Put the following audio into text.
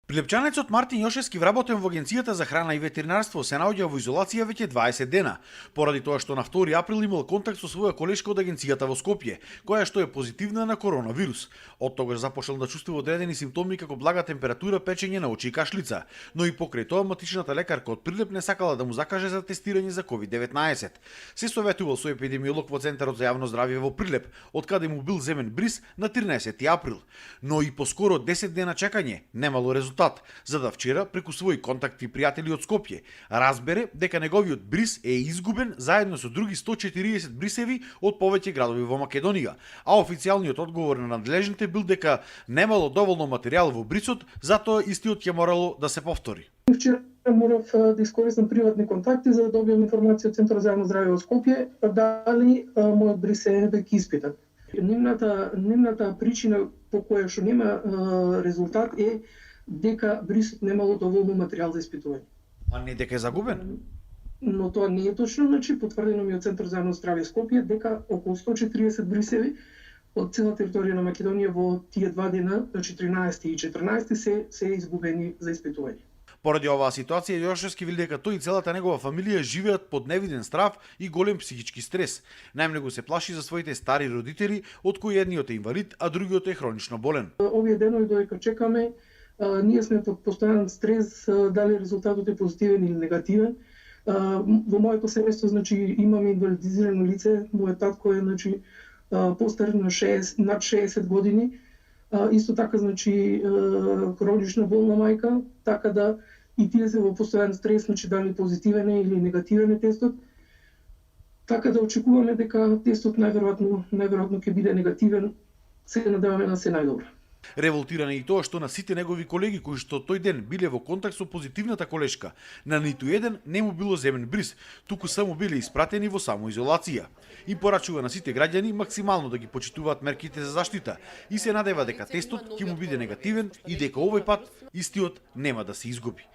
Прилепчанецот Мартин Јошевски, вработен во Агенцијата за храна и ветеринарство, се наоѓа во изолација веќе 20 дена, поради тоа што на 2 април имал контакт со своја колешка од агенцијата во Скопје, која што е позитивна на коронавирус. Од тогаш започнал да чувствува одредени симптоми како блага температура, печење на очи и кашлица, но и покрај тоа матичната лекарка од Прилеп не сакала да му закаже за тестирање за COVID-19. Се советувал со епидемиолог во Центарот за јавно здравје во Прилеп, од каде му бил земен бриз на 13 април, но и по скоро 10 дена чекање немало резултат, за да вчера преку своји контакти и пријатели од Скопје разбере дека неговиот бриз е изгубен заедно со други 140 брисеви од повеќе градови во Македонија, а официјалниот одговор на надлежните бил дека немало доволно материјал во брисот, затоа истиот ќе морало да се повтори. Вчера морав да искористам приватни контакти за да добијам информација од Центарот за јавно здравје во Скопје дали мојот бриз е веќе испитан. Нивната причина по која што нема резултат е дека брисот немало доволно материјал за испитување. А не дека е загубен? Но тоа не е точно, потврдено ми од Центарот за јавно здравје Скопје дека околу 140 брисеви од цела територија на Македонија во тие 2 дена, 13 и 14 се изгубени за испитување. Поради оваа ситуација, Јошевски вели дека тој и целата негова фамилија живеат под невиден страв и голем психички стрес. Најмногу се плаши за своите стари родители, од кои едниот е инвалид, а другиот е хронично болен. Овие денови додека чекаме, ние сме под постојан стрес дали резултатот е позитивен или негативен. Во моето семејство имаме инвалидизирано лице, мојот татко е постар на над 60 години. Исто така хронично болна мајка, така да и тие се во постојан стрес, дали позитивен е или негативен е тестот. Така да очекуваме дека тестот најверојатно ќе биде негативен. Се надеваме на се најдобро. Револтиран е и тоа што на сите негови колеги кои што тој ден биле во контакт со позитивната колешка, на ниту еден не му било земен бриз, туку само биле испратени во самоизолација. И порачува на сите граѓани максимално да ги почитуваат мерките за заштита и се надева дека тестот ќе му биде негативен и дека овој пат истиот нема да се изгуби.